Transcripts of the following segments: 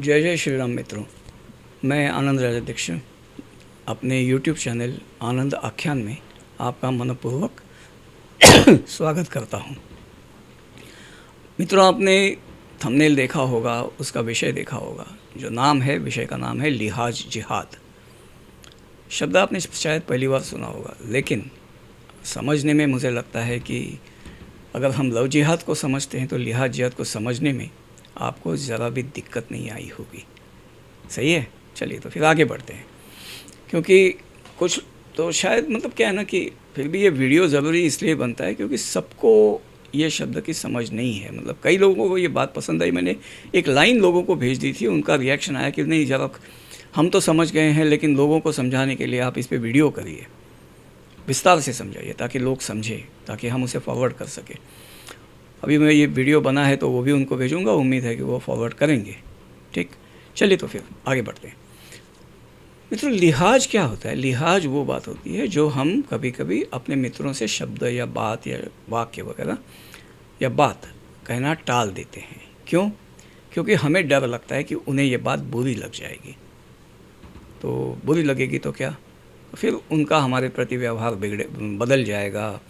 जय जय श्री राम मित्रों। मैं आनंद राजा दीक्षित अपने YouTube चैनल आनंद आख्यान में आपका मनपूर्वक स्वागत करता हूं। मित्रों, आपने थंबनेल देखा होगा, उसका विषय देखा होगा। जो नाम है, विषय का नाम है लिहाज जिहाद। शब्द आपने शायद पहली बार सुना होगा, लेकिन समझने में मुझे लगता है कि अगर हम लव जिहाद को समझते हैं तो लिहाज जिहाद को समझने में आपको ज़रा भी दिक्कत नहीं आई होगी। सही है। चलिए तो फिर आगे बढ़ते हैं, क्योंकि कुछ तो शायद क्या है ना कि फिर भी ये वीडियो ज़रूरी इसलिए बनता है क्योंकि सबको ये शब्द की समझ नहीं है। कई लोगों को ये बात पसंद आई। मैंने एक लाइन लोगों को भेज दी थी, उनका रिएक्शन आया कि नहीं ज़रा हम तो समझ गए हैं, लेकिन लोगों को समझाने के लिए आप इस पर वीडियो करिए, विस्तार से समझाइए ताकि लोग समझें, ताकि हम उसे फॉरवर्ड कर सकें। अभी मैं ये वीडियो बना है तो वो भी उनको भेजूँगा, उम्मीद है कि वो फॉरवर्ड करेंगे। ठीक, चलिए तो फिर आगे बढ़ते हैं। मित्रों, लिहाज क्या होता है? लिहाज वो बात होती है जो हम कभी कभी अपने मित्रों से शब्द या बात या वाक्य वगैरह या बात कहना टाल देते हैं। क्यों? क्योंकि हमें डर लगता है कि उन्हें ये बात बुरी लग जाएगी। तो बुरी लगेगी तो क्या, फिर उनका हमारे प्रति व्यवहार बदल जाएगा,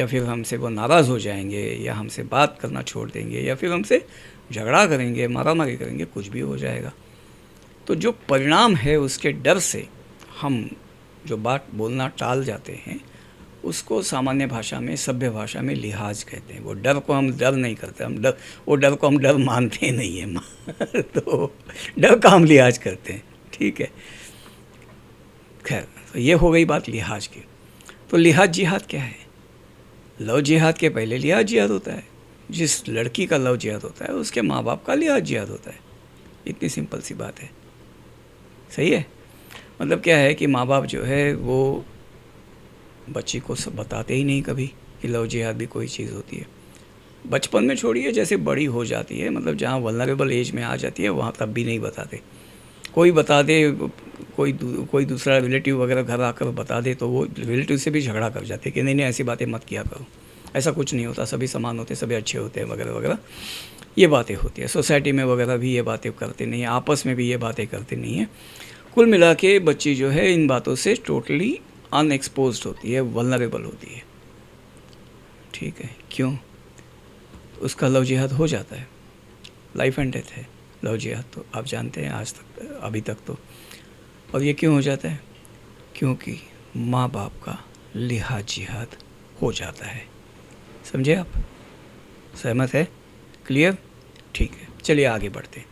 या फिर हमसे वो नाराज़ हो जाएंगे, या हमसे बात करना छोड़ देंगे, या फिर हमसे झगड़ा करेंगे, मारामारी करेंगे, कुछ भी हो जाएगा। तो जो परिणाम है उसके डर से हम जो बात बोलना टाल जाते हैं, उसको सामान्य भाषा में, सभ्य भाषा में लिहाज कहते हैं। वो डर को हम डर नहीं करते, वो डर को हम डर मानते नहीं हैं तो डर का हम लिहाज करते हैं। ठीक है, खैर, तो ये हो गई बात लिहाज की। तो लिहाज जिहाद क्या है? लव जिहाद के पहले लिहाज जिहाद होता है। जिस लड़की का लव जिहाद होता है उसके माँ बाप का लिहाज जिहाद होता है। इतनी सिंपल सी बात है। सही है। क्या है कि माँ बाप जो है वो बच्ची को सब बताते ही नहीं कभी कि लव जिहाद भी कोई चीज़ होती है। बचपन में छोड़िए, जैसे बड़ी हो जाती है, जहाँ वल्नरेबल एज में आ जाती है, वहाँ तब भी नहीं बताते। कोई बता दे, कोई दूसरा रिलेटिव वगैरह घर आकर बता दे तो वो रिलेटिव से भी झगड़ा कर जाते कि नहीं नहीं ऐसी बातें मत किया करो, ऐसा कुछ नहीं होता, सभी समान होते, सभी अच्छे होते हैं वगैरह वगैरह। ये बातें होती है। सोसाइटी में वगैरह भी ये बातें करते नहीं हैं, आपस में भी ये बातें करते नहीं हैं। कुल मिला के बच्ची जो है इन बातों से टोटली अनएक्सपोज्ड होती है, वल्नरेबल होती है। ठीक है। क्यों? उसका लव जिहाद हो जाता है। लाइफ एंड डेथ है लव जिहाद, तो आप जानते हैं आज तक, अभी तक तो। और ये क्यों हो जाता है? क्योंकि माँ बाप का लिहाज जिहाद हो जाता है। समझे आप? सहमत है? क्लियर? ठीक है, चलिए आगे बढ़ते हैं।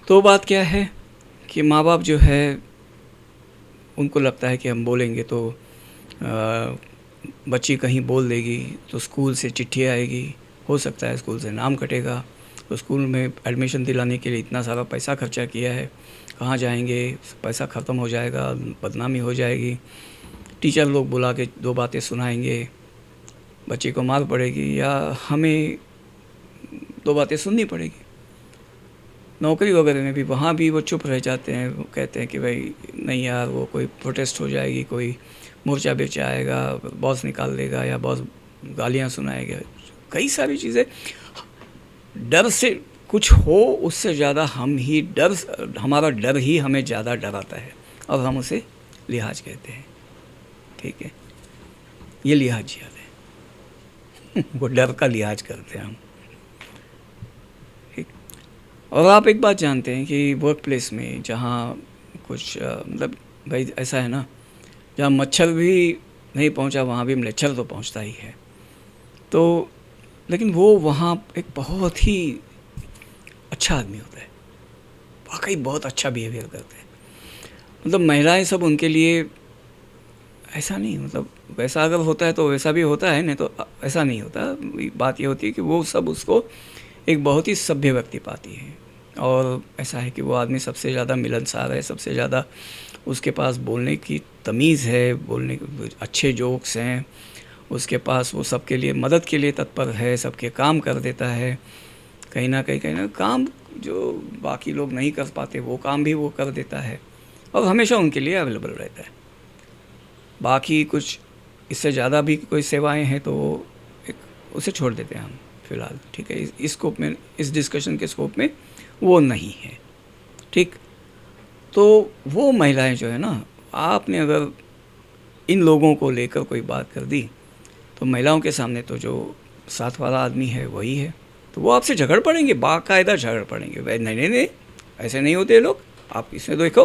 तो बात क्या है कि माँ बाप जो है उनको लगता है कि हम बोलेंगे तो बच्ची कहीं बोल देगी तो स्कूल से चिट्ठी आएगी, हो सकता है स्कूल से नाम कटेगा, तो स्कूल में एडमिशन दिलाने के लिए इतना सारा पैसा खर्चा किया है, कहाँ जाएंगे, पैसा ख़त्म हो जाएगा, बदनामी हो जाएगी, टीचर लोग बुला के दो बातें सुनाएंगे, बच्चे को मार पड़ेगी, या हमें दो बातें सुननी पड़ेगी। नौकरी वगैरह में भी वहाँ भी वो चुप रह जाते हैं। वो कहते हैं कि भाई नहीं यार, वो कोई प्रोटेस्ट हो जाएगी, कोई मोर्चा बेचा आएगा, बॉस निकाल देगा, या बॉस गालियाँ सुनाएगा, कई सारी चीज़ें। डर से कुछ हो, उससे ज़्यादा हमारा डर ही हमें ज़्यादा डराता है, और हम उसे लिहाज कहते हैं। ठीक है, ये लिहाज जिहाद है वो डर का लिहाज करते हैं हम। ठीक। और आप एक बात जानते हैं कि वर्क प्लेस में जहाँ कुछ भाई ऐसा है ना, जहाँ मच्छर भी नहीं पहुँचा वहाँ भी मच्छर तो पहुँचता ही है। तो लेकिन वो वहाँ एक बहुत ही अच्छा आदमी होता है, वाकई बहुत अच्छा बिहेवियर करते हैं। महिलाएं सब उनके लिए ऐसा नहीं, वैसा अगर होता है तो वैसा भी होता है, नहीं तो ऐसा नहीं होता। बात ये होती है कि वो सब उसको एक बहुत ही सभ्य व्यक्ति पाती है, और ऐसा है कि वो आदमी सबसे ज़्यादा मिलनसार है, सबसे ज़्यादा उसके पास बोलने की तमीज़ है, बोलने अच्छे जोक्स हैं उसके पास, वो सबके लिए मदद के लिए तत्पर है, सबके काम कर देता है। कहीं ना कहीं काम जो बाकी लोग नहीं कर पाते वो काम भी वो कर देता है, और हमेशा उनके लिए अवेलेबल रहता है। बाकी कुछ इससे ज़्यादा भी कोई सेवाएं हैं तो एक उसे छोड़ देते हैं हम, फ़िलहाल, ठीक है। इस स्कोप में, इस डिस्कशन के स्कोप में वो नहीं है, ठीक। तो वो महिलाएं जो है ना, आपने अगर इन लोगों को लेकर कोई बात कर दी तो महिलाओं के सामने तो जो साथ वाला आदमी है वही है, तो वो आपसे झगड़ पड़ेंगे, बाकायदा झगड़ पड़ेंगे। भाई नहीं नहीं नहीं, ऐसे नहीं होते लोग, आप इसमें देखो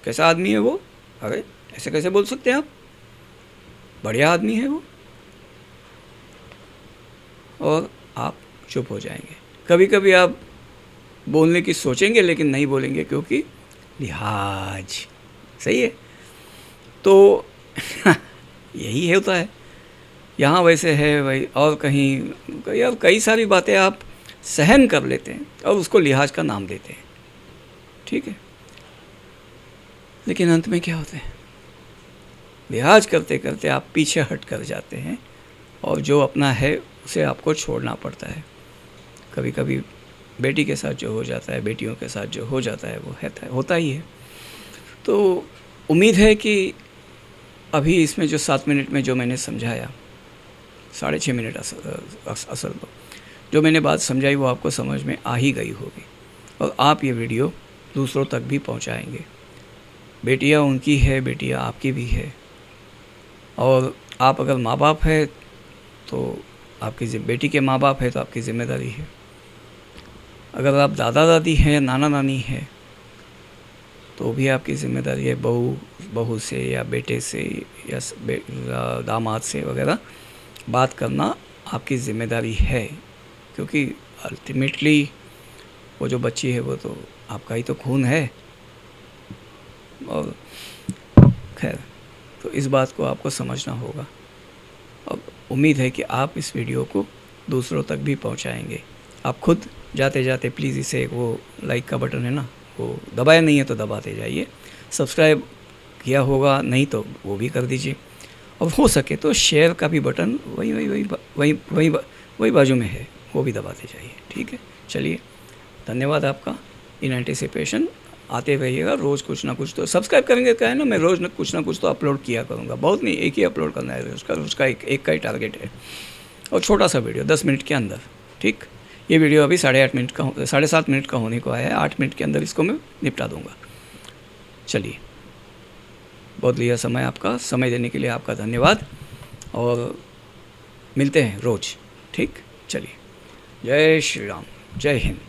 कैसा आदमी है वो, अरे ऐसे कैसे बोल सकते हैं आप, बढ़िया आदमी है वो, और आप चुप हो जाएंगे। कभी कभी आप बोलने की सोचेंगे लेकिन नहीं बोलेंगे, क्योंकि लिहाज, सही है। तो यही होता है यहाँ, वैसे है भाई, और कहीं यार कई सारी बातें आप सहन कर लेते हैं और उसको लिहाज का नाम देते हैं, ठीक है। लेकिन अंत में क्या होता है, लिहाज करते करते आप पीछे हट कर जाते हैं और जो अपना है उसे आपको छोड़ना पड़ता है। कभी कभी बेटी के साथ जो हो जाता है, बेटियों के साथ जो हो जाता है वो होता ही है। तो उम्मीद है कि अभी इसमें जो 7 मिनट में जो मैंने समझाया, 6.5 मिनट असल तो जो मैंने बात समझाई वो आपको समझ में आ ही गई होगी, और आप ये वीडियो दूसरों तक भी पहुंचाएंगे। बेटियां उनकी है, बेटियां आपकी भी है, और आप अगर माँ बाप है तो आपकी बेटी के माँ बाप है तो आपकी ज़िम्मेदारी है। अगर आप दादा दादी हैं, नाना नानी है, तो भी आपकी ज़िम्मेदारी है बहू से या बेटे से या दामाद से वगैरह बात करना आपकी ज़िम्मेदारी है, क्योंकि अल्टीमेटली वो जो बच्ची है वो तो आपका ही तो खून है। और खैर, तो इस बात को आपको समझना होगा। अब उम्मीद है कि आप इस वीडियो को दूसरों तक भी पहुंचाएंगे। आप खुद जाते जाते प्लीज़ इसे, वो लाइक का बटन है ना, वो दबाया नहीं है तो दबाते जाइए। सब्सक्राइब किया होगा नहीं तो वो भी कर दीजिए, और हो सके तो शेयर का भी बटन वही बाजू में है, वो भी दबाते जाइए, ठीक है। चलिए, धन्यवाद आपका। इन एंटिसिपेशन आते रहिएगा, रोज़ कुछ ना कुछ तो सब्सक्राइब करेंगे, क्या है ना, मैं रोज़ कुछ ना कुछ तो अपलोड किया करूँगा। बहुत नहीं, एक ही अपलोड करना है, उसका एक का ही टारगेट है, और छोटा सा वीडियो 10 मिनट के अंदर, ठीक। ये वीडियो अभी 8.5 मिनट का 7.5 मिनट का होने को आया है, 8 मिनट के अंदर इसको मैं निपटा दूँगा। चलिए, बहुत लिया समय आपका, समय देने के लिए आपका धन्यवाद, और मिलते हैं रोज़, ठीक। चलिए, जय श्री राम, जय हिंद।